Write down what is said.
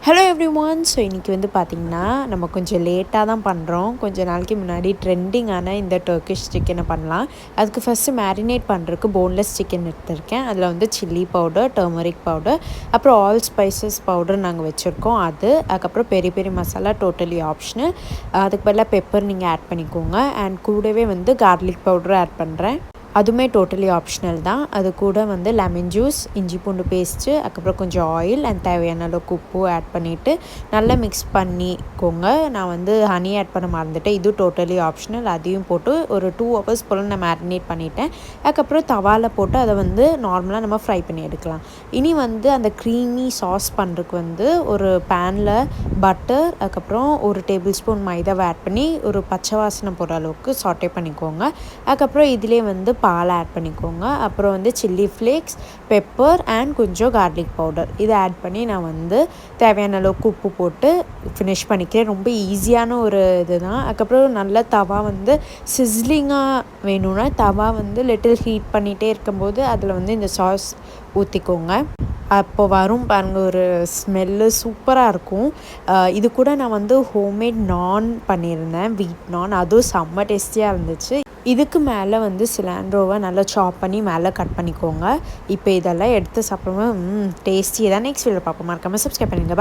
Hello everyone. So இன்றைக்கி வந்து பார்த்திங்கன்னா நம்ம கொஞ்சம் லேட்டாக தான் பண்ணுறோம். கொஞ்சம் நாளைக்கு முன்னாடி ட்ரெண்டிங்கான இந்த டர்க்கிஷ் சிக்கனை பண்ணலாம். அதுக்கு ஃபஸ்ட்டு மேரினேட் பண்ணுறதுக்கு போன்லெஸ் சிக்கன் எடுத்திருக்கேன். அதில் வந்து சில்லி பவுடர், டர்மரிக் பவுடர், அப்புறம் ஆல் ஸ்பைசஸ் பவுடர் நாங்கள் வச்சுருக்கோம். அதுக்கப்புறம் பெரிய பெரிய மசாலா டோட்டலி ஆப்ஷனல். அதுக்கு பதிலாக பெப்பர் நீங்கள் ஆட் பண்ணிக்கோங்க. அண்ட் கூடவே வந்து கார்லிக் பவுடரும் ஆட் பண்ணுறேன். அதுவுமே டோட்டலி ஆப்ஷனல் தான். அது கூட வந்து லெமன் ஜூஸ், இஞ்சி பூண்டு பேஸ்ட்டு, அதுக்கப்புறம் கொஞ்சம் ஆயில் அண்ட் தேவையான அளவுக்கு உப்பு ஆட் பண்ணிவிட்டு நல்லா மிக்ஸ் பண்ணிக்கோங்க. நான் வந்து ஹனி ஆட் பண்ண மறந்துட்டேன். இது டோட்டலி ஆப்ஷனல். அதையும் போட்டு ஒரு 2 ஹவர்ஸ் போல் நான் மேரினேட் பண்ணிவிட்டேன். அதுக்கப்புறம் தவாவில் போட்டு அதை வந்து நார்மலாக நம்ம ஃப்ரை பண்ணி எடுக்கலாம். இனி வந்து அந்த க்ரீமி சாஸ் பண்ணுறதுக்கு வந்து ஒரு பேனில் பட்டர், அதுக்கப்புறம் ஒரு டேபிள் ஸ்பூன் மைதாவை ஆட் பண்ணி ஒரு பச்சை வாசனை போகிற அளவுக்கு சாட்டே பண்ணிக்கோங்க. அதுக்கப்புறம் இதிலே வந்து பால் ஆட் பண்ணிக்கோங்க. அப்புறம் வந்து சில்லி ஃப்ளேக்ஸ், பெப்பர் அண்ட் கொஞ்சம் கார்லிக் பவுடர் இதை ஆட் பண்ணி நான் வந்து தேவையான அளவுக்கு உப்பு போட்டு ஃபினிஷ் பண்ணிக்கிறேன். ரொம்ப ஈஸியான ஒரு இது தான். அதுக்கப்புறம் நல்லா தவா வந்து சிஸ்லிங்காக வேணும்னா தவா வந்து லிட்டில் ஹீட் பண்ணிகிட்டே இருக்கும்போது அதில் வந்து இந்த சாஸ் ஊற்றிக்கோங்க. அப்போ வரும் பாருங்கள், ஒரு ஸ்மெல்லு சூப்பராக இருக்கும். இது கூட நான் வந்து ஹோம்மேட் நான் பண்ணியிருந்தேன், வீட் நான். அதுவும் செம்ம டேஸ்டியாக இருந்துச்சு. இதுக்கு மேலே வந்து சிலாண்ட்ரோவை நல்லா சாப் பண்ணி மேலே கட் பண்ணிக்கோங்க. இப்போ இதெல்லாம் எடுத்து சாப்பிடும்போது டேஸ்டி தான். நெக்ஸ்ட் வீடியோவில் பார்ப்போம். மறக்காமல் சப்ஸ்கிரைப் பண்ணுங்கள்.